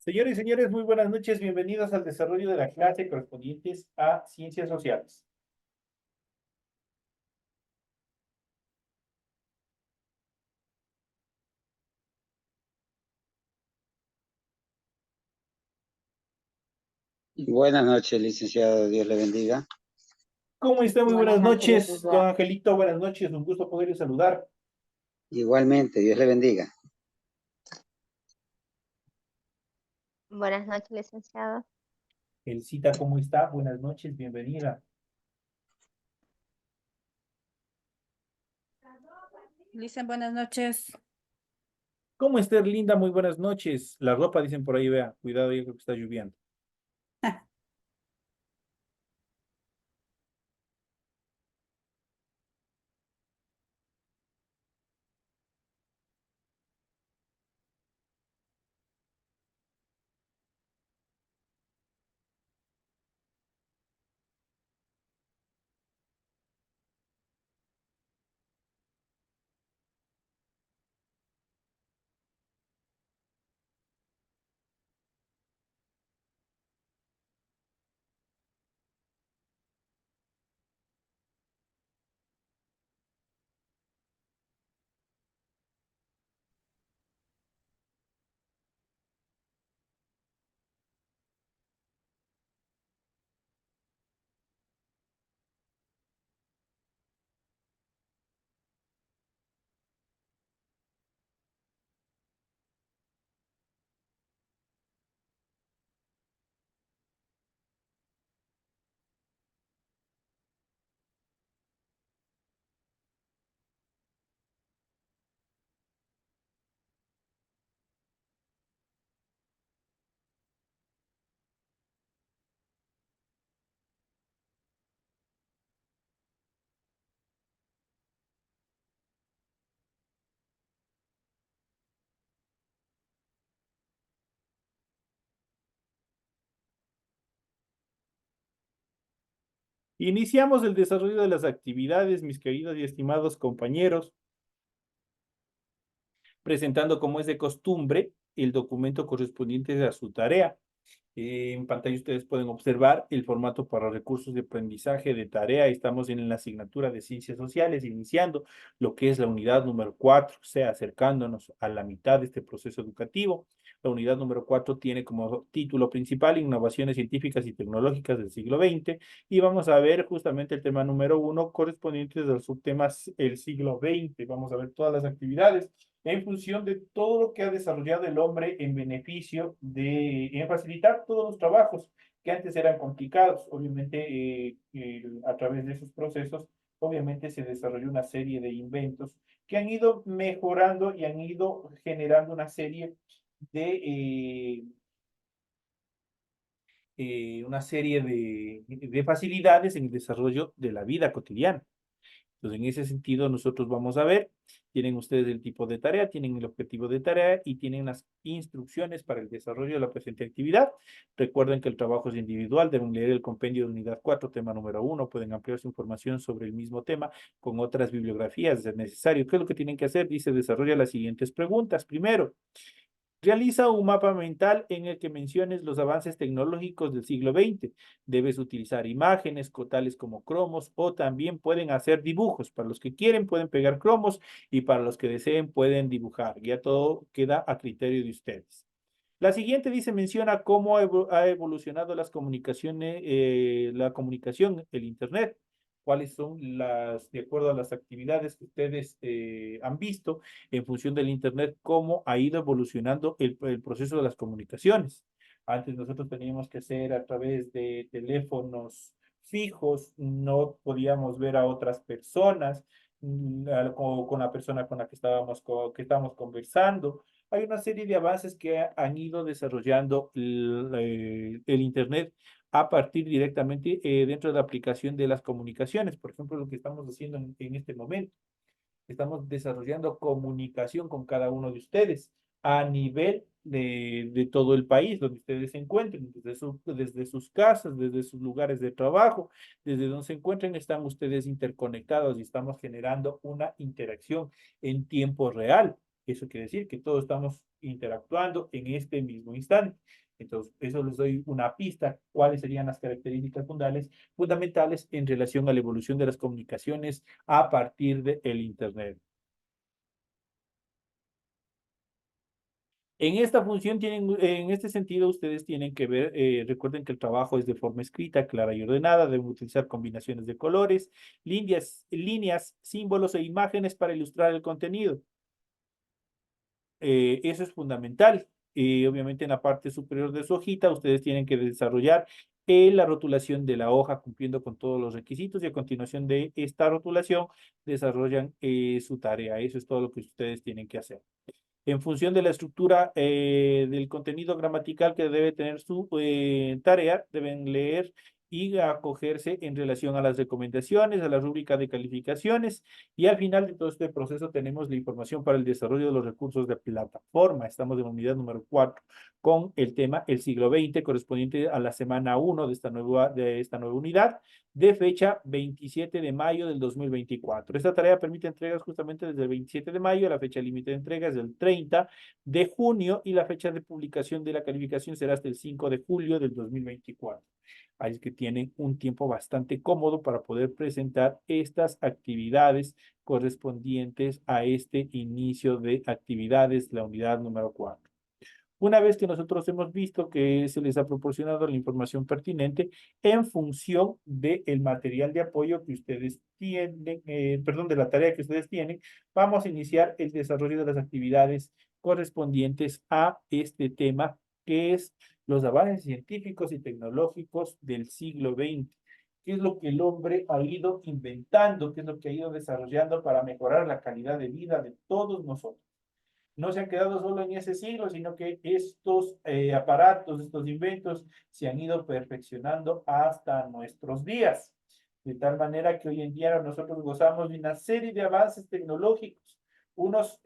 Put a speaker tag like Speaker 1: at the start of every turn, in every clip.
Speaker 1: Señores y señores, muy buenas noches. Bienvenidos al desarrollo de la clase correspondientes a Ciencias Sociales.
Speaker 2: Buenas noches, licenciado. Dios le bendiga.
Speaker 1: ¿Cómo está? Muy buenas
Speaker 3: Buenas noches,
Speaker 1: noches, don
Speaker 3: licenciado.
Speaker 1: Angelito. Buenas noches. Un gusto poderle saludar.
Speaker 2: Igualmente, Dios le bendiga.
Speaker 3: Buenas noches, licenciado.
Speaker 1: Elcita, ¿cómo está? Buenas noches. Bienvenida.
Speaker 4: Licen, buenas noches.
Speaker 1: ¿Cómo está, Linda? Muy buenas noches. La ropa, dicen por ahí, vea. Cuidado, yo creo que está lloviendo. Iniciamos el desarrollo de las actividades, mis queridos y estimados compañeros, presentando, como es de costumbre, el documento correspondiente a su tarea. En pantalla ustedes pueden observar el formato para recursos de aprendizaje de tarea. Estamos en la asignatura de Ciencias Sociales, iniciando lo que es la unidad número 4, o sea, acercándonos a la mitad de este proceso educativo. La unidad número 4 tiene como título principal Innovaciones Científicas y Tecnológicas del siglo XX y vamos a ver justamente el tema número 1 correspondiente al subtema el siglo XX. Vamos a ver todas las actividades en función de todo lo que ha desarrollado el hombre en beneficio en facilitar todos los trabajos que antes eran complicados. Obviamente, a través de esos procesos, obviamente se desarrolló una serie de inventos que han ido mejorando y han ido generando de, una serie de facilidades en el desarrollo de la vida cotidiana. Entonces, en ese sentido, nosotros vamos a ver, tienen ustedes el tipo de tarea, tienen el objetivo de tarea y tienen las instrucciones para el desarrollo de la presente actividad. Recuerden que el trabajo es individual, deben leer el compendio de unidad 4, tema número 1, pueden ampliar su información sobre el mismo tema con otras bibliografías, de necesario. ¿Qué es lo que tienen que hacer? Dice, desarrolla las siguientes preguntas. Primero, realiza un mapa mental en el que menciones los avances tecnológicos del siglo XX. Debes utilizar imágenes tales como cromos o también pueden hacer dibujos. Para los que quieren pueden pegar cromos y para los que deseen pueden dibujar. Ya todo queda a criterio de ustedes. La siguiente dice, menciona cómo ha evolucionado las comunicaciones, la comunicación, el Internet. Cuáles son de acuerdo a las actividades que ustedes han visto en función del Internet, cómo ha ido evolucionando el proceso de las comunicaciones. Antes nosotros teníamos que hacer a través de teléfonos fijos, no podíamos ver a otras personas, con la persona con la que que estábamos conversando. Hay una serie de avances que han ido desarrollando el Internet a partir directamente dentro de la aplicación de las comunicaciones. Por ejemplo, lo que estamos haciendo en este momento. Estamos desarrollando comunicación con cada uno de ustedes a nivel de todo el país, donde ustedes se encuentren, desde sus casas, desde sus lugares de trabajo, desde donde se encuentren, están ustedes interconectados y estamos generando una interacción en tiempo real. Eso quiere decir que todos estamos interactuando en este mismo instante. Entonces, eso les doy una pista, cuáles serían las características fundamentales en relación a la evolución de las comunicaciones a partir del Internet. En esta función en este sentido, ustedes tienen que ver, recuerden que el trabajo es de forma escrita, clara y ordenada, deben utilizar combinaciones de colores, líneas, símbolos e imágenes para ilustrar el contenido. Eso es fundamental. Obviamente en la parte superior de su hojita, ustedes tienen que desarrollar la rotulación de la hoja cumpliendo con todos los requisitos y a continuación de esta rotulación desarrollan su tarea. Eso es todo lo que ustedes tienen que hacer. En función de la estructura del contenido gramatical que debe tener su tarea, deben leer y acogerse en relación a las recomendaciones, a la rúbrica de calificaciones y al final de todo este proceso tenemos la información para el desarrollo de los recursos de plataforma. Estamos en la unidad número 4 con el tema el siglo XX correspondiente a la semana 1 de esta nueva unidad de fecha 27 de mayo del 2024. Esta tarea permite entregas justamente desde el 27 de mayo, la fecha límite de entregas es del 30 de junio y la fecha de publicación de la calificación será hasta el 5 de julio del 2024. Ahí es que tienen un tiempo bastante cómodo para poder presentar estas actividades correspondientes a este inicio de actividades, la unidad número 4. Una vez que nosotros hemos visto que se les ha proporcionado la información pertinente en función del material de apoyo que ustedes tienen, perdón, de la tarea que ustedes tienen, vamos a iniciar el desarrollo de las actividades correspondientes a este tema, que es los avances científicos y tecnológicos del siglo XX. ¿Qué es lo que el hombre ha ido inventando? ¿Qué es lo que ha ido desarrollando para mejorar la calidad de vida de todos nosotros? No se han quedado solo en ese siglo, sino que estos aparatos, estos inventos se han ido perfeccionando hasta nuestros días. De tal manera que hoy en día nosotros gozamos de una serie de avances tecnológicos. Unos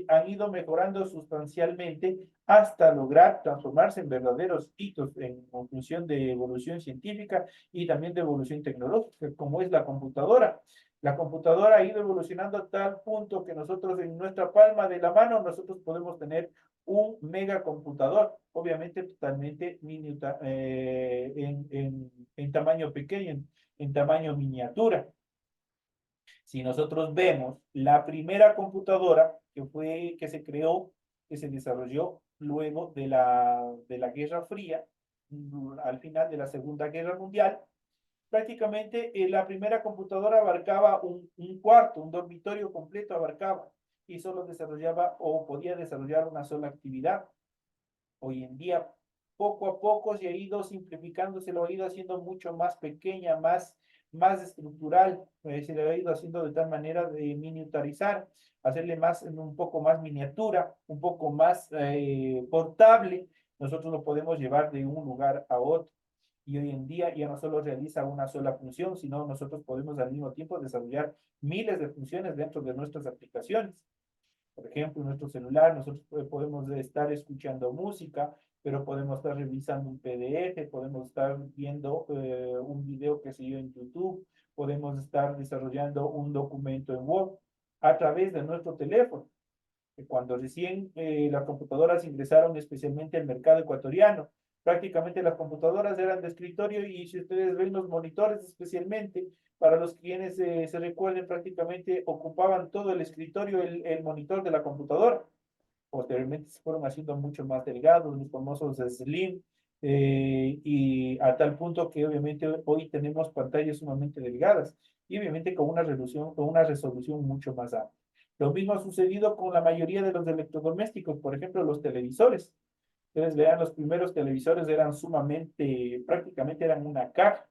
Speaker 1: han ido mejorando sustancialmente hasta lograr transformarse en verdaderos hitos en función de evolución científica y también de evolución tecnológica, como es la computadora. La computadora ha ido evolucionando a tal punto que nosotros en nuestra palma de la mano nosotros podemos tener un megacomputador, obviamente totalmente en tamaño pequeño, en tamaño miniatura. Si nosotros vemos la primera computadora que se creó, que se desarrolló luego de la Guerra Fría, al final de la Segunda Guerra Mundial, prácticamente la primera computadora abarcaba un cuarto, un dormitorio completo abarcaba y solo desarrollaba o podía desarrollar una sola actividad. Hoy en día, poco a poco se ha ido simplificando, se lo ha ido haciendo mucho más pequeña, más estructural, se le ha ido haciendo de tal manera de miniaturizar, hacerle un poco más miniatura, un poco más portable. Nosotros lo podemos llevar de un lugar a otro y hoy en día ya no solo realiza una sola función, sino nosotros podemos al mismo tiempo desarrollar miles de funciones dentro de nuestras aplicaciones. Por ejemplo, en nuestro celular nosotros podemos estar escuchando música, pero podemos estar revisando un PDF, podemos estar viendo un video que se dio en YouTube, podemos estar desarrollando un documento en Word a través de nuestro teléfono. Cuando recién las computadoras ingresaron especialmente al mercado ecuatoriano, prácticamente las computadoras eran de escritorio y si ustedes ven los monitores especialmente, para los quienes se recuerden, prácticamente ocupaban todo el escritorio, el monitor de la computadora. Posteriormente se fueron haciendo mucho más delgados, los famosos Slim, y a tal punto que obviamente hoy tenemos pantallas sumamente delgadas y obviamente con una resolución mucho más amplia. Lo mismo ha sucedido con la mayoría de los electrodomésticos, por ejemplo, los televisores. Ustedes vean, los primeros televisores eran prácticamente eran una caja.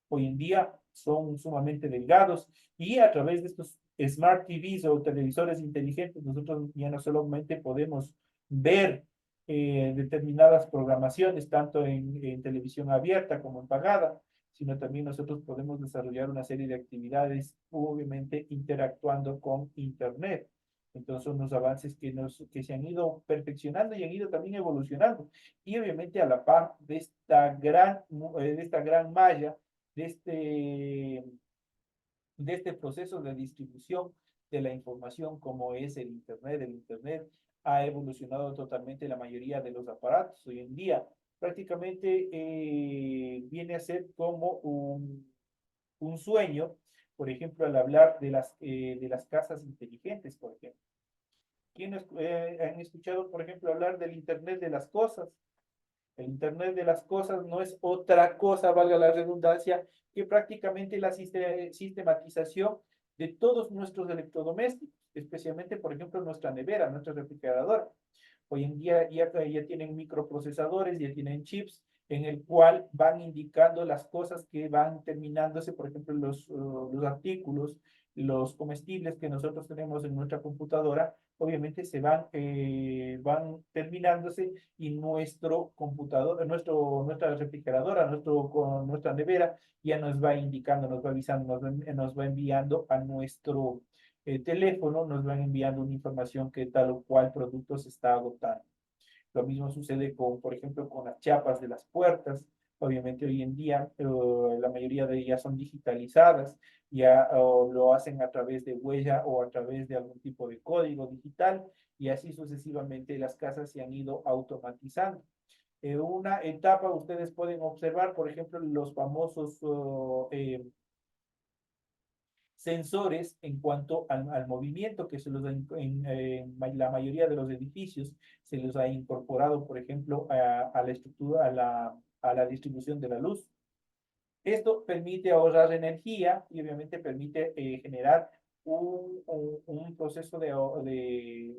Speaker 1: Hoy en día son sumamente delgados y a través de estos Smart TVs o televisores inteligentes, nosotros ya no solamente podemos ver determinadas programaciones, tanto en televisión abierta como en pagada, sino también nosotros podemos desarrollar una serie de actividades, obviamente interactuando con Internet. Entonces son los avances que se han ido perfeccionando y han ido también evolucionando. Y obviamente a la par de esta gran malla, de este proceso de distribución de la información como es el Internet. El Internet ha evolucionado totalmente la mayoría de los aparatos. Hoy en día prácticamente viene a ser como un sueño, por ejemplo, al hablar de las casas inteligentes, por ejemplo. ¿Quiénes han escuchado, por ejemplo, hablar del Internet de las cosas? El Internet de las cosas no es otra cosa, valga la redundancia, que prácticamente la sistematización de todos nuestros electrodomésticos, especialmente, por ejemplo, nuestra nevera, nuestra refrigeradora. Hoy en día ya tienen microprocesadores, ya tienen chips en el cual van indicando las cosas que van terminándose, por ejemplo, los artículos, los comestibles que nosotros tenemos en nuestra computadora, obviamente van terminándose y nuestro computador, nuestra refrigeradora, nuestra nevera ya nos va indicando, nos va avisando, nos va enviando a nuestro teléfono, nos van enviando una información que tal o cual producto se está agotando. Lo mismo sucede con, por ejemplo, con las chapas de las puertas. Obviamente hoy en día la mayoría de ellas son digitalizadas, ya lo hacen a través de huella o a través de algún tipo de código digital y así sucesivamente las casas se han ido automatizando. En una etapa ustedes pueden observar, por ejemplo, los famosos sensores en cuanto al movimiento que se los da en la mayoría de los edificios, se los ha incorporado, por ejemplo, a la estructura, a la distribución de la luz. Esto permite ahorrar energía y obviamente permite generar un proceso de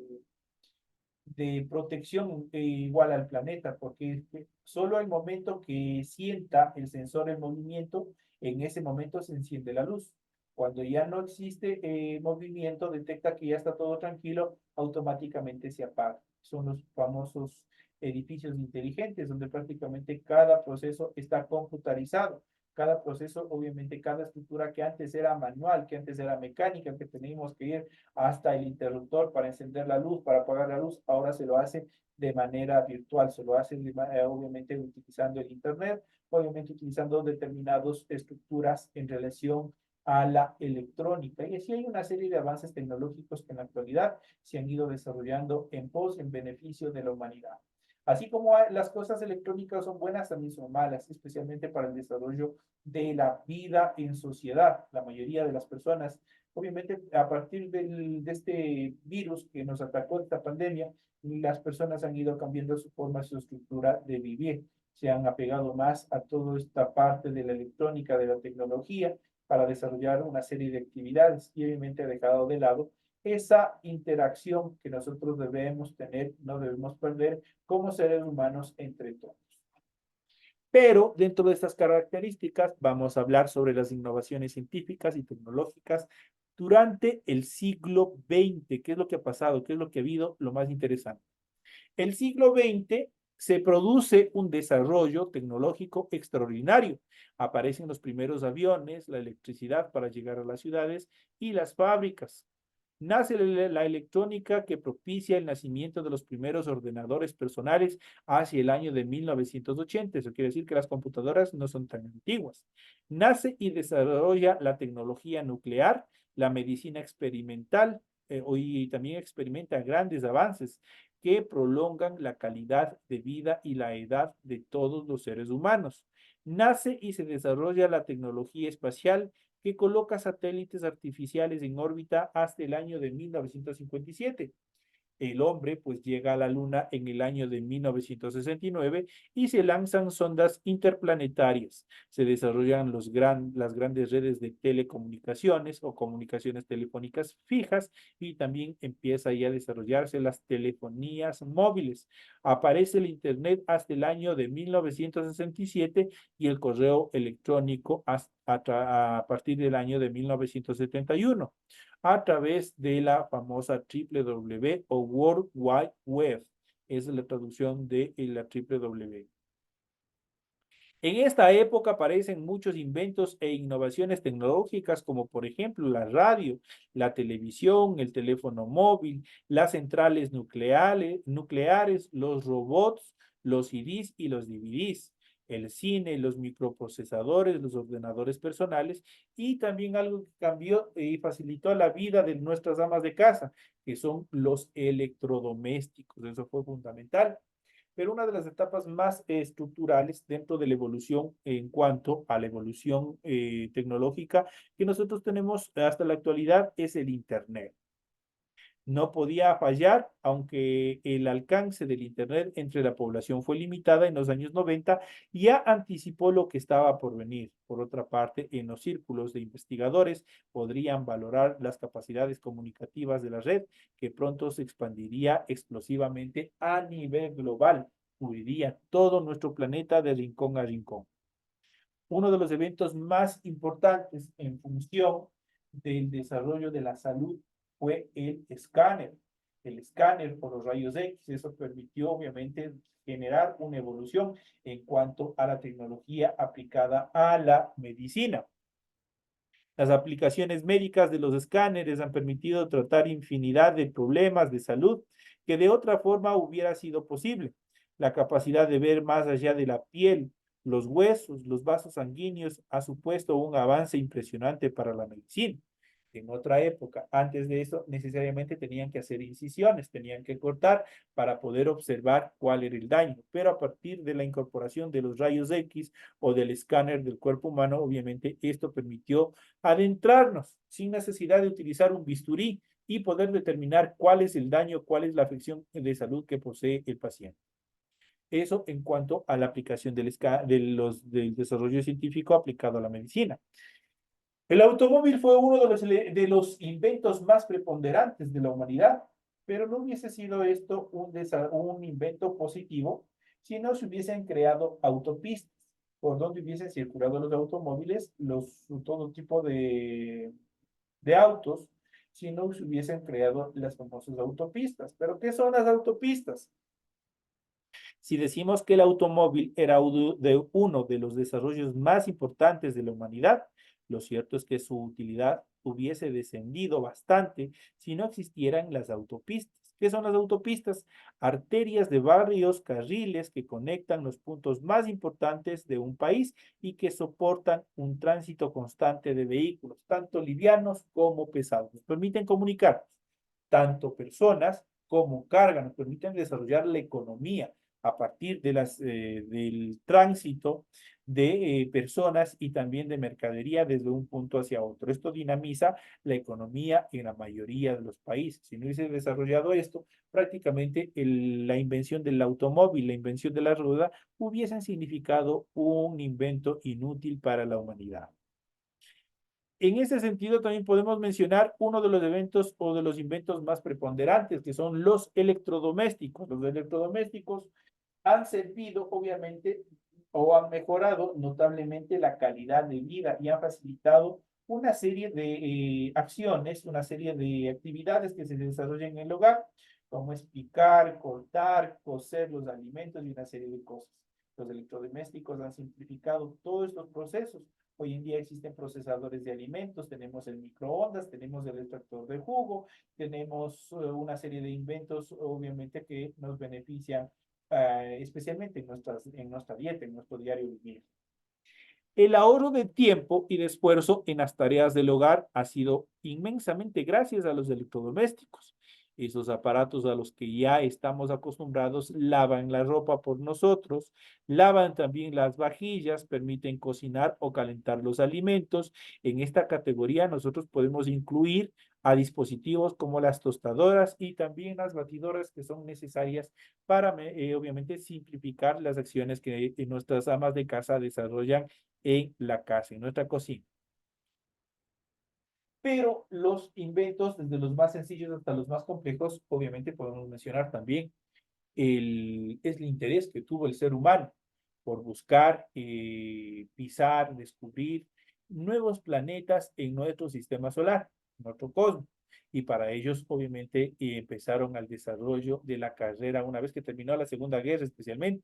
Speaker 1: protección igual al planeta, porque solo el momento que sienta el sensor el movimiento, en ese momento se enciende la luz. Cuando ya no existe movimiento, detecta que ya está todo tranquilo, automáticamente se apaga. Son los famosos edificios inteligentes, donde prácticamente cada proceso está computarizado. Cada proceso, obviamente, cada estructura que antes era manual, que antes era mecánica, que teníamos que ir hasta el interruptor para encender la luz, para apagar la luz, ahora se lo hace de manera virtual, se lo hace obviamente utilizando el Internet, obviamente utilizando determinadas estructuras en relación a la electrónica. Y así hay una serie de avances tecnológicos que en la actualidad se han ido desarrollando en beneficio de la humanidad. Así como las cosas electrónicas son buenas, también son malas, especialmente para el desarrollo de la vida en sociedad. La mayoría de las personas, obviamente, a partir de este virus que nos atacó, esta pandemia, las personas han ido cambiando su forma, su estructura de vivir. Se han apegado más a toda esta parte de la electrónica, de la tecnología, para desarrollar una serie de actividades y obviamente ha dejado de lado esa interacción que nosotros debemos tener, no debemos perder como seres humanos entre todos. Pero dentro de estas características vamos a hablar sobre las innovaciones científicas y tecnológicas durante el siglo XX. ¿Qué es lo que ha pasado? ¿Qué es lo que ha habido? Lo más interesante. El siglo XX se produce un desarrollo tecnológico extraordinario. Aparecen los primeros aviones, la electricidad para llegar a las ciudades y las fábricas. Nace la electrónica que propicia el nacimiento de los primeros ordenadores personales hacia el año de 1980. Eso quiere decir que las computadoras no son tan antiguas. Nace y desarrolla la tecnología nuclear, la medicina experimental, y también experimenta grandes avances que prolongan la calidad de vida y la edad de todos los seres humanos. Nace y se desarrolla la tecnología espacial que coloca satélites artificiales en órbita hasta el año de 1957. El hombre pues llega a la Luna en el año de 1969 y se lanzan sondas interplanetarias. Se desarrollan las grandes redes de telecomunicaciones o comunicaciones telefónicas fijas y también empieza ya a desarrollarse las telefonías móviles. Aparece el Internet hasta el año de 1967 y el correo electrónico a partir del año de 1971 a través de la famosa WWW o World Wide Web. Esa es la traducción de la WWW. En esta época aparecen muchos inventos e innovaciones tecnológicas como por ejemplo la radio, la televisión, el teléfono móvil, las centrales nucleares, los robots, los CDs y los DVDs. el cine, los microprocesadores, los ordenadores personales y también algo que cambió y facilitó la vida de nuestras amas de casa, que son los electrodomésticos. Eso fue fundamental. Pero una de las etapas más estructurales dentro de la evolución en cuanto a la evolución tecnológica que nosotros tenemos hasta la actualidad es el Internet. No podía fallar, aunque el alcance del Internet entre la población fue limitada en los años 90, ya anticipó lo que estaba por venir. Por otra parte, en los círculos de investigadores podrían valorar las capacidades comunicativas de la red, que pronto se expandiría explosivamente a nivel global, cubriría todo nuestro planeta de rincón a rincón. Uno de los eventos más importantes en función del desarrollo de la salud fue el escáner. El escáner por los rayos X, eso permitió obviamente generar una evolución en cuanto a la tecnología aplicada a la medicina. Las aplicaciones médicas de los escáneres han permitido tratar infinidad de problemas de salud que de otra forma hubiera sido posible. La capacidad de ver más allá de la piel, los huesos, los vasos sanguíneos ha supuesto un avance impresionante para la medicina. En otra época, antes de eso, necesariamente tenían que hacer incisiones, tenían que cortar para poder observar cuál era el daño. Pero a partir de la incorporación de los rayos X o del escáner del cuerpo humano, obviamente esto permitió adentrarnos sin necesidad de utilizar un bisturí y poder determinar cuál es el daño, cuál es la afección de salud que posee el paciente. Eso en cuanto a la aplicación del desarrollo científico aplicado a la medicina. El automóvil fue uno de los inventos más preponderantes de la humanidad, pero no hubiese sido esto un invento positivo si no se hubiesen creado autopistas por donde hubiesen circulado los automóviles, todo tipo de autos, si no se hubiesen creado las famosas autopistas. ¿Pero qué son las autopistas? Si decimos que el automóvil era uno de los desarrollos más importantes de la humanidad, lo cierto es que su utilidad hubiese descendido bastante si no existieran las autopistas. ¿Qué son las autopistas? Arterias de barrios, carriles que conectan los puntos más importantes de un país y que soportan un tránsito constante de vehículos, tanto livianos como pesados. Nos permiten comunicarnos, tanto personas como carga, nos permiten desarrollar la economía a partir de del tránsito de personas y también de mercadería desde un punto hacia otro. Esto dinamiza la economía en la mayoría de los países. Si no hubiese desarrollado esto, prácticamente la invención del automóvil, la invención de la rueda, hubiesen significado un invento inútil para la humanidad. En ese sentido, también podemos mencionar uno de los eventos o de los inventos más preponderantes, que son los electrodomésticos. Los electrodomésticos han servido, obviamente, o han mejorado notablemente la calidad de vida y han facilitado una serie de acciones, una serie de actividades que se desarrollan en el hogar, como es picar, cortar, cocer los alimentos y una serie de cosas. Los electrodomésticos han simplificado todos estos procesos. Hoy en día existen procesadores de alimentos, tenemos el microondas, tenemos el extractor de jugo, tenemos una serie de inventos, obviamente, que nos benefician especialmente en nuestra dieta, en nuestro diario vivir. El ahorro de tiempo y de esfuerzo en las tareas del hogar ha sido inmensamente gracias a los electrodomésticos. Esos aparatos a los que ya estamos acostumbrados lavan la ropa por nosotros, lavan también las vajillas, permiten cocinar o calentar los alimentos. En esta categoría nosotros podemos incluir a dispositivos como las tostadoras y también las batidoras que son necesarias para, obviamente, simplificar las acciones que nuestras amas de casa desarrollan en la casa, en nuestra cocina. Pero los inventos, desde los más sencillos hasta los más complejos, obviamente podemos mencionar también el interés que tuvo el ser humano por buscar, pisar, descubrir nuevos planetas en nuestro sistema solar, en nuestro cosmos. Y para ellos, obviamente, empezaron al desarrollo de la carrera una vez que terminó la Segunda Guerra, especialmente,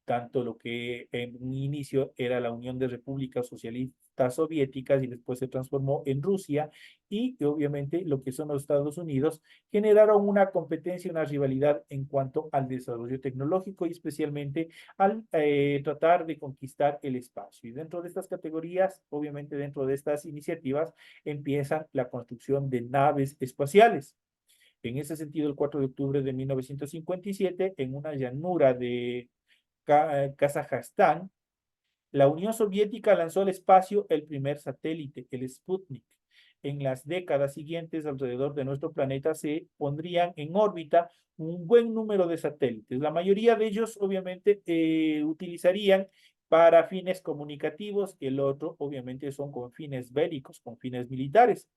Speaker 1: tanto lo que en un inicio era la Unión de Repúblicas soviéticas y después se transformó en Rusia y obviamente lo que son los Estados Unidos generaron una competencia, una rivalidad en cuanto al desarrollo tecnológico y especialmente al tratar de conquistar el espacio. Y dentro de estas categorías, obviamente dentro de estas iniciativas, empieza la construcción de naves espaciales. En ese sentido, el 4 de octubre de 1957, en una llanura de Kazajstán, la Unión Soviética lanzó al espacio el primer satélite, el Sputnik. En las décadas siguientes, alrededor de nuestro planeta se pondrían en órbita un buen número de satélites. La mayoría de ellos, obviamente, utilizarían para fines comunicativos, el otro, obviamente, son con fines bélicos, con fines militares.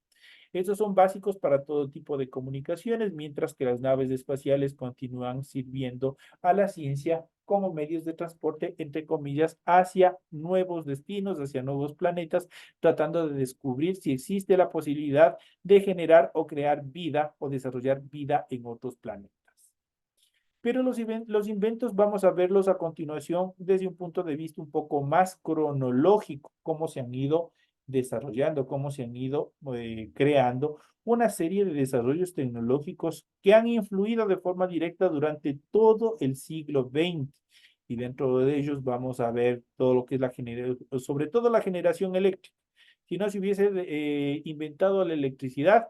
Speaker 1: Estos son básicos para todo tipo de comunicaciones, mientras que las naves espaciales continúan sirviendo a la ciencia como medios de transporte, entre comillas, hacia nuevos destinos, hacia nuevos planetas, tratando de descubrir si existe la posibilidad de generar o crear vida o desarrollar vida en otros planetas. Pero los inventos vamos a verlos a continuación desde un punto de vista un poco más cronológico, cómo se han ido desarrollando, cómo se han ido creando una serie de desarrollos tecnológicos que han influido de forma directa durante todo el siglo XX. Y dentro de ellos vamos a ver todo lo que es sobre todo la generación eléctrica. Si no se hubiese inventado la electricidad,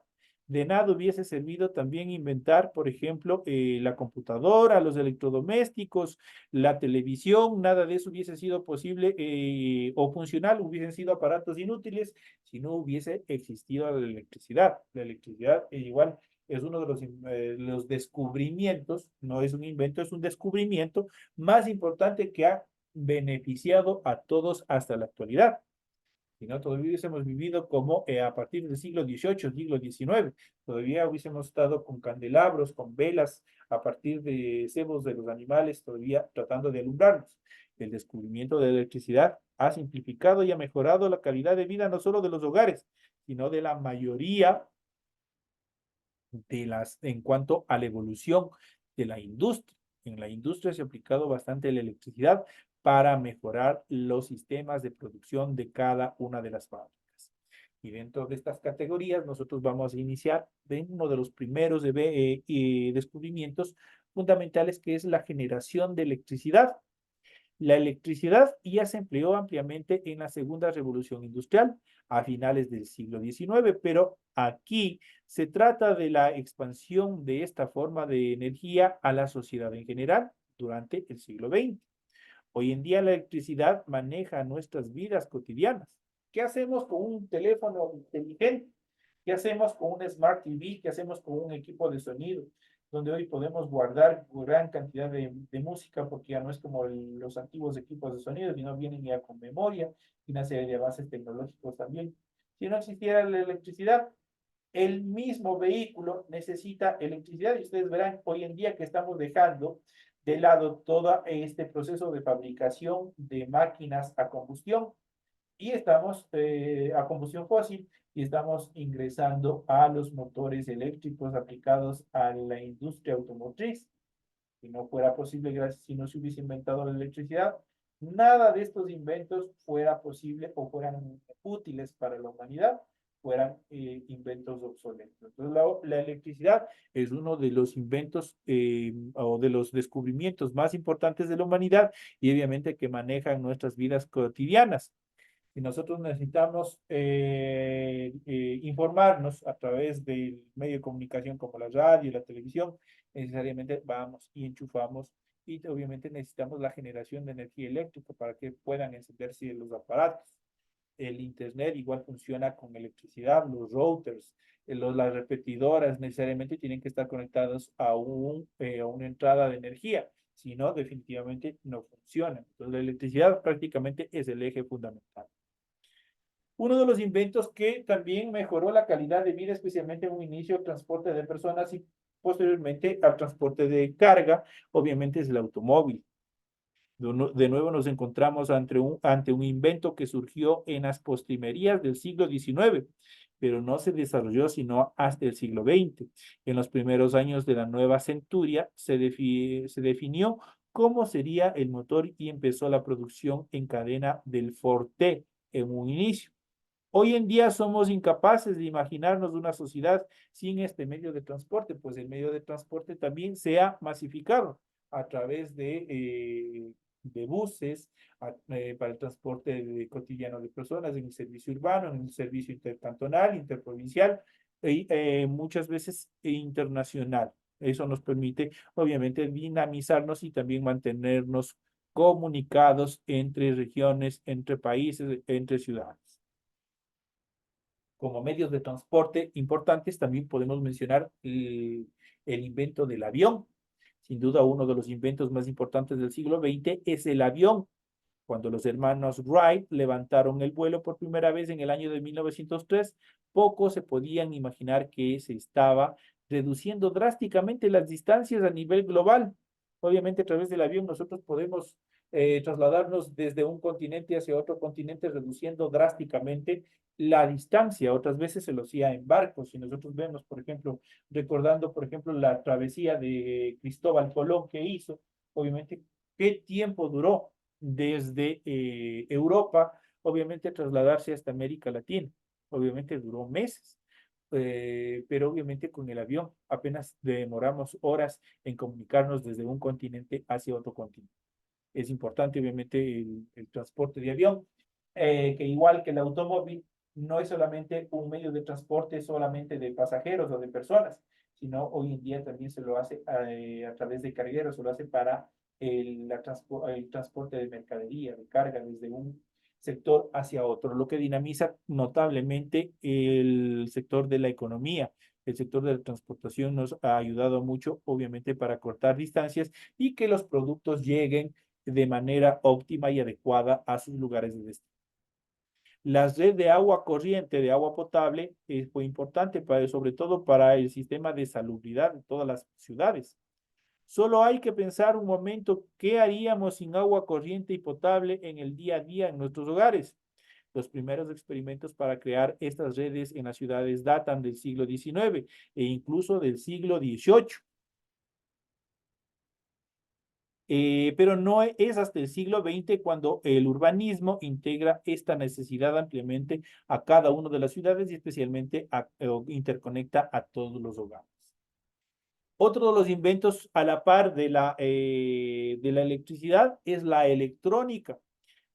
Speaker 1: de nada hubiese servido también inventar, por ejemplo, la computadora, los electrodomésticos, la televisión, nada de eso hubiese sido posible o funcional, hubiesen sido aparatos inútiles si no hubiese existido la electricidad. La electricidad igual es uno de los descubrimientos, no es un invento, es un descubrimiento más importante que ha beneficiado a todos hasta la actualidad. Si no, todavía hubiésemos vivido como a partir del siglo XVIII, siglo XIX. Todavía hubiésemos estado con candelabros, con velas, a partir de cebos de los animales, todavía tratando de alumbrarnos. El descubrimiento de la electricidad ha simplificado y ha mejorado la calidad de vida no solo de los hogares, sino de la mayoría en cuanto a la evolución de la industria. En la industria se ha aplicado bastante la electricidad para mejorar los sistemas de producción de cada una de las fábricas. Y dentro de estas categorías nosotros vamos a iniciar de uno de los primeros descubrimientos fundamentales, que es la generación de electricidad. La electricidad ya se empleó ampliamente en la segunda revolución industrial a finales del siglo XIX, pero aquí se trata de la expansión de esta forma de energía a la sociedad en general durante el siglo XX. Hoy en día la electricidad maneja nuestras vidas cotidianas. ¿Qué hacemos con un teléfono inteligente? ¿Qué hacemos con un Smart TV? ¿Qué hacemos con un equipo de sonido? Donde hoy podemos guardar gran cantidad de música, porque ya no es como los antiguos equipos de sonido, sino vienen ya con memoria y una serie de bases tecnológicos también. Si no existiera la electricidad, el mismo vehículo necesita electricidad y ustedes verán hoy en día que estamos dejando de lado todo este proceso de fabricación de máquinas a combustión y estamos a combustión fósil y estamos ingresando a los motores eléctricos aplicados a la industria automotriz. Si no fuera posible, gracias, si no se hubiese inventado la electricidad, nada de estos inventos fuera posible o fueran útiles para la humanidad, fueran inventos obsoletos. Entonces, la electricidad es uno de los inventos o de los descubrimientos más importantes de la humanidad y obviamente que manejan nuestras vidas cotidianas. Si nosotros necesitamos informarnos a través del medio de comunicación como la radio y la televisión, necesariamente vamos y enchufamos y obviamente necesitamos la generación de energía eléctrica para que puedan encenderse los aparatos. El internet igual funciona con electricidad, los routers, las repetidoras necesariamente tienen que estar conectados a una entrada de energía, si no, definitivamente no funcionan. Entonces, la electricidad prácticamente es el eje fundamental. Uno de los inventos que también mejoró la calidad de vida, especialmente en un inicio al transporte de personas y posteriormente al transporte de carga, obviamente es el automóvil. De nuevo nos encontramos ante un invento que surgió en las postrimerías del siglo XIX, pero no se desarrolló sino hasta el siglo XX. En los primeros años de la nueva centuria se definió cómo sería el motor y empezó la producción en cadena del Ford T en un inicio. Hoy en día somos incapaces de imaginarnos una sociedad sin este medio de transporte, pues el medio de transporte también se ha masificado a través de buses para el transporte cotidiano de personas en el servicio urbano, en el servicio intercantonal, interprovincial y muchas veces internacional. Eso nos permite, obviamente, dinamizarnos y también mantenernos comunicados entre regiones, entre países, entre ciudades. Como medios de transporte importantes, también podemos mencionar el invento del avión. Sin duda, uno de los inventos más importantes del siglo XX es el avión. Cuando los hermanos Wright levantaron el vuelo por primera vez en el año de 1903, pocos se podían imaginar que se estaba reduciendo drásticamente las distancias a nivel global. Obviamente, a través del avión nosotros podemos trasladarnos desde un continente hacia otro continente, reduciendo drásticamente la distancia. Otras veces se lo hacía en barcos. Si nosotros vemos, por ejemplo, recordando, por ejemplo, la travesía de Cristóbal Colón que hizo, obviamente, ¿qué tiempo duró desde Europa, obviamente, trasladarse hasta América Latina? Obviamente duró meses. Pero obviamente con el avión apenas demoramos horas en comunicarnos desde un continente hacia otro continente. Es importante, obviamente, el transporte de avión, que igual que el automóvil, no es solamente un medio de transporte solamente de pasajeros o de personas, sino hoy en día también se lo hace a través de cargueros, se lo hace para el transporte de mercadería, de carga desde un sector hacia otro, lo que dinamiza notablemente el sector de la economía. El sector de la transportación nos ha ayudado mucho, obviamente, para cortar distancias y que los productos lleguen de manera óptima y adecuada a sus lugares de destino. La red de agua corriente, de agua potable, fue importante sobre todo para el sistema de salubridad de todas las ciudades. Solo hay que pensar un momento qué haríamos sin agua corriente y potable en el día a día en nuestros hogares. Los primeros experimentos para crear estas redes en las ciudades datan del siglo XIX e incluso del siglo XVIII. Pero no es hasta el siglo XX cuando el urbanismo integra esta necesidad ampliamente a cada una de las ciudades y especialmente interconecta a todos los hogares. Otro de los inventos a la par de la electricidad es la electrónica.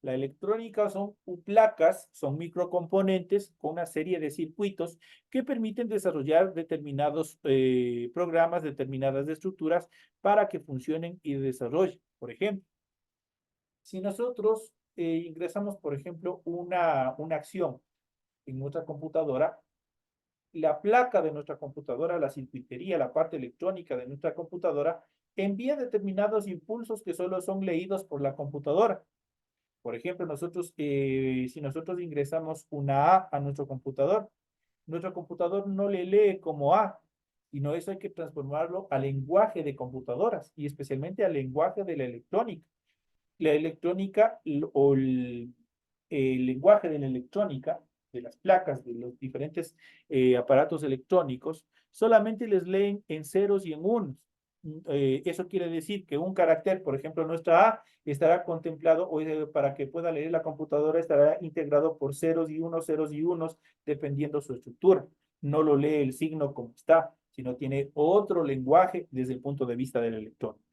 Speaker 1: La electrónica son placas, son microcomponentes con una serie de circuitos que permiten desarrollar determinados programas, determinadas estructuras para que funcionen y desarrollen. Por ejemplo, si nosotros ingresamos, por ejemplo, una acción en nuestra computadora, la placa de nuestra computadora, la circuitería, la parte electrónica de nuestra computadora, envía determinados impulsos que solo son leídos por la computadora. Por ejemplo, si nosotros ingresamos una A a nuestro computador no le lee como A, sino eso hay que transformarlo al lenguaje de computadoras y especialmente al lenguaje de la electrónica. La electrónica o el lenguaje de la electrónica, de las placas, de los diferentes aparatos electrónicos, solamente les leen en ceros y en unos. Eso quiere decir que un carácter, por ejemplo, nuestra A, estará contemplado o para que pueda leer la computadora estará integrado por ceros y unos, dependiendo su estructura. No lo lee el signo como está, sino tiene otro lenguaje desde el punto de vista de la electrónica.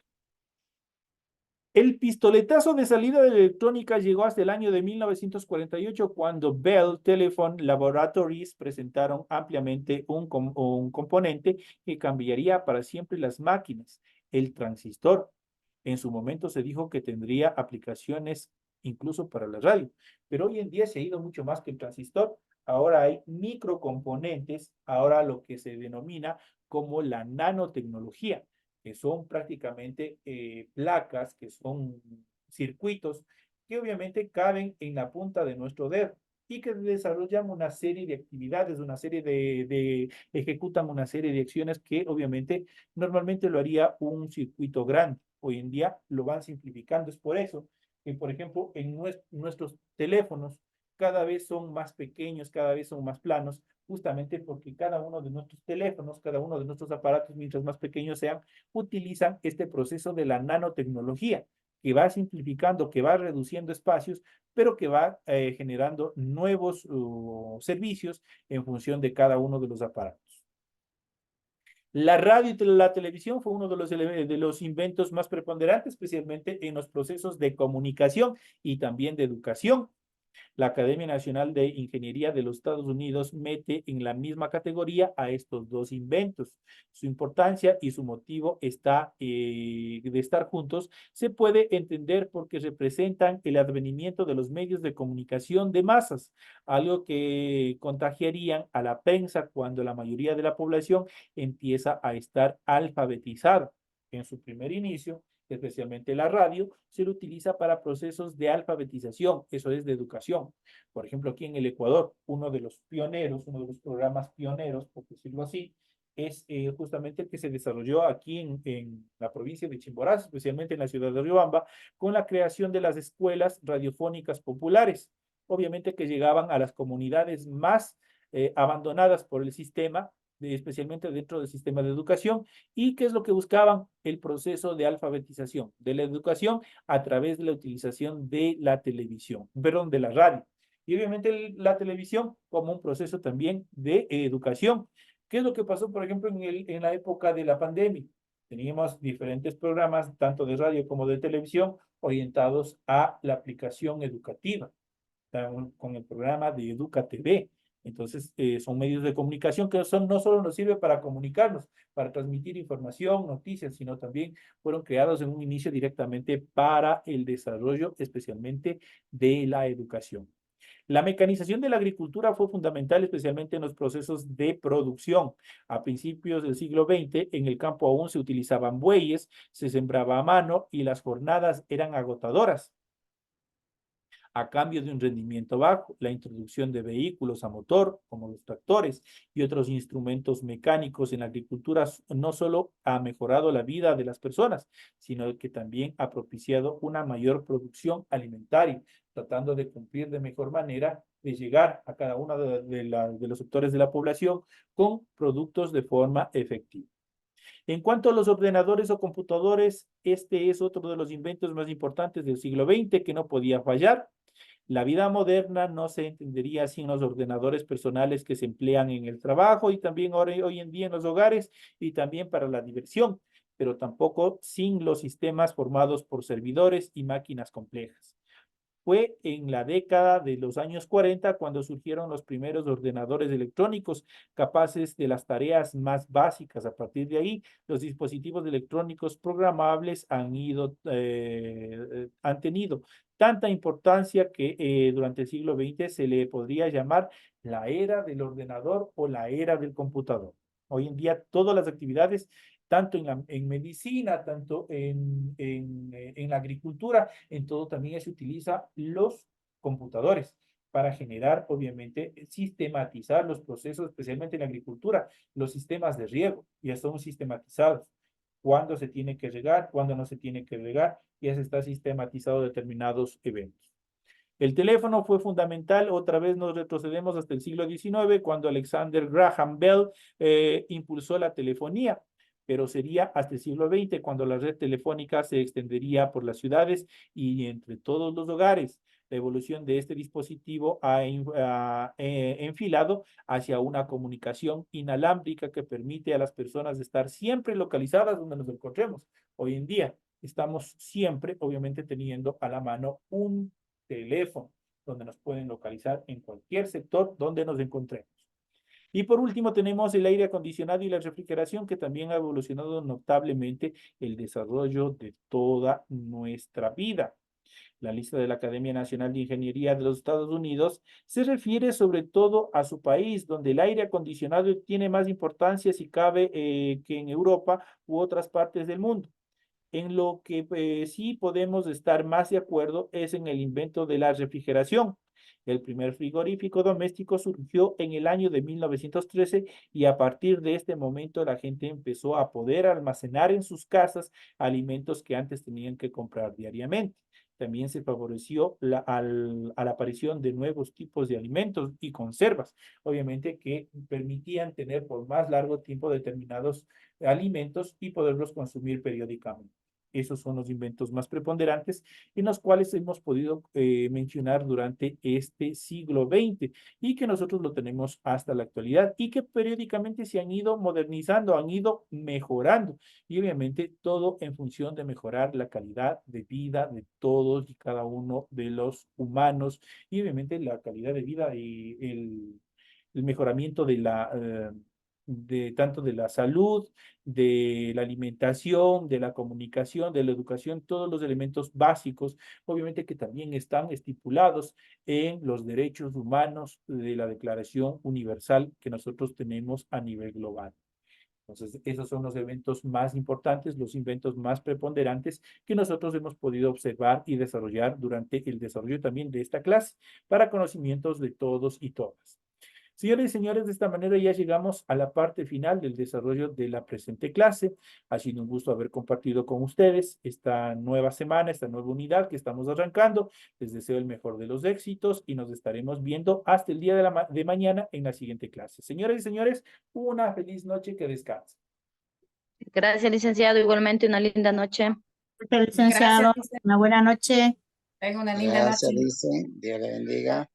Speaker 1: El pistoletazo de salida de la electrónica llegó hasta el año de 1948 cuando Bell Telephone Laboratories presentaron ampliamente un componente que cambiaría para siempre las máquinas, el transistor. En su momento se dijo que tendría aplicaciones incluso para la radio, pero hoy en día se ha ido mucho más que el transistor. Ahora hay microcomponentes, ahora lo que se denomina como la nanotecnología, que son prácticamente placas, que son circuitos que obviamente caben en la punta de nuestro dedo y que desarrollan una serie de actividades, ejecutan una serie de acciones que obviamente normalmente lo haría un circuito grande. Hoy en día lo van simplificando. Es por eso que, por ejemplo, en nuestros teléfonos cada vez son más pequeños, cada vez son más planos, justamente porque cada uno de nuestros teléfonos, cada uno de nuestros aparatos, mientras más pequeños sean, utilizan este proceso de la nanotecnología, que va simplificando, que va reduciendo espacios, pero que va generando nuevos servicios en función de cada uno de los aparatos. La radio y la televisión fue uno de los inventos más preponderantes, especialmente en los procesos de comunicación y también de educación. La Academia Nacional de Ingeniería de los Estados Unidos mete en la misma categoría a estos dos inventos. Su importancia y su motivo de estar juntos se puede entender porque representan el advenimiento de los medios de comunicación de masas, algo que contagiarían a la prensa cuando la mayoría de la población empieza a estar alfabetizada. En su primer inicio, especialmente la radio, se lo utiliza para procesos de alfabetización, eso es de educación. Por ejemplo, aquí en el Ecuador, uno de los pioneros, uno de los programas pioneros, por decirlo así, es justamente el que se desarrolló aquí en la provincia de Chimborazo, especialmente en la ciudad de Riobamba, con la creación de las escuelas radiofónicas populares, obviamente que llegaban a las comunidades más abandonadas por el sistema, especialmente dentro del sistema de educación, y qué es lo que buscaban, el proceso de alfabetización de la educación a través de la utilización de la televisión, perdón, de la radio. Y obviamente la televisión como un proceso también de educación. ¿Qué es lo que pasó, por ejemplo, en la época de la pandemia? Teníamos diferentes programas, tanto de radio como de televisión, orientados a la aplicación educativa, con el programa de Educa TV. Entonces, son medios de comunicación que no solo nos sirven para comunicarnos, para transmitir información, noticias, sino también fueron creados en un inicio directamente para el desarrollo, especialmente de la educación. La mecanización de la agricultura fue fundamental, especialmente en los procesos de producción. A principios del siglo XX, en el campo aún se utilizaban bueyes, se sembraba a mano y las jornadas eran agotadoras. A cambio de un rendimiento bajo, la introducción de vehículos a motor, como los tractores y otros instrumentos mecánicos en la agricultura, no solo ha mejorado la vida de las personas, sino que también ha propiciado una mayor producción alimentaria, tratando de cumplir de mejor manera, de llegar a cada uno de los sectores de la población con productos de forma efectiva. En cuanto a los ordenadores o computadores, este es otro de los inventos más importantes del siglo XX que no podía fallar. La vida moderna no se entendería sin los ordenadores personales que se emplean en el trabajo y también hoy en día en los hogares y también para la diversión, pero tampoco sin los sistemas formados por servidores y máquinas complejas. Fue en la década de los años 40 cuando surgieron los primeros ordenadores electrónicos capaces de las tareas más básicas. A partir de ahí, los dispositivos electrónicos programables han tenido tanta importancia que durante el siglo XX se le podría llamar la era del ordenador o la era del computador. Hoy en día todas las actividades, tanto en medicina, tanto en la agricultura, en todo también se utiliza los computadores para generar, obviamente, sistematizar los procesos, especialmente en la agricultura. Los sistemas de riego ya son sistematizados. Cuándo se tiene que regar, cuándo no se tiene que regar, ya se está sistematizado determinados eventos. El teléfono fue fundamental, otra vez nos retrocedemos hasta el siglo XIX, cuando Alexander Graham Bell impulsó la telefonía, pero sería hasta el siglo XX cuando la red telefónica se extendería por las ciudades y entre todos los hogares. La evolución de este dispositivo ha enfilado hacia una comunicación inalámbrica que permite a las personas estar siempre localizadas donde nos encontremos. Hoy en día estamos siempre, obviamente, teniendo a la mano un teléfono donde nos pueden localizar en cualquier sector donde nos encontremos. Y por último tenemos el aire acondicionado y la refrigeración, que también ha evolucionado notablemente el desarrollo de toda nuestra vida. La lista de la Academia Nacional de Ingeniería de los Estados Unidos se refiere sobre todo a su país, donde el aire acondicionado tiene más importancia si cabe que en Europa u otras partes del mundo. En lo que sí podemos estar más de acuerdo es en el invento de la refrigeración. El primer frigorífico doméstico surgió en el año de 1913 y a partir de este momento la gente empezó a poder almacenar en sus casas alimentos que antes tenían que comprar diariamente. También se favoreció a la aparición de nuevos tipos de alimentos y conservas, obviamente que permitían tener por más largo tiempo determinados alimentos y poderlos consumir periódicamente. Esos son los inventos más preponderantes en los cuales hemos podido mencionar durante este siglo XX y que nosotros lo tenemos hasta la actualidad y que periódicamente se han ido modernizando, han ido mejorando y obviamente todo en función de mejorar la calidad de vida de todos y cada uno de los humanos y obviamente la calidad de vida y el mejoramiento de de tanto de la salud, de la alimentación, de la comunicación, de la educación, todos los elementos básicos, obviamente que también están estipulados en los derechos humanos de la Declaración Universal que nosotros tenemos a nivel global. Entonces, esos son los eventos más importantes, los inventos más preponderantes que nosotros hemos podido observar y desarrollar durante el desarrollo también de esta clase para conocimientos de todos y todas. Señores y señores, de esta manera ya llegamos a la parte final del desarrollo de la presente clase. Ha sido un gusto haber compartido con ustedes esta nueva semana, esta nueva unidad que estamos arrancando. Les deseo el mejor de los éxitos y nos estaremos viendo hasta el día de mañana en la siguiente clase. Señores y señores, una feliz noche, que descansen.
Speaker 5: Gracias, licenciado. Igualmente una linda noche.
Speaker 4: Gracias,
Speaker 6: Licenciado,
Speaker 4: Licen.
Speaker 6: una buena noche.
Speaker 4: Tenga una linda
Speaker 2: Gracias,
Speaker 4: noche.
Speaker 2: Licen. Dios le bendiga.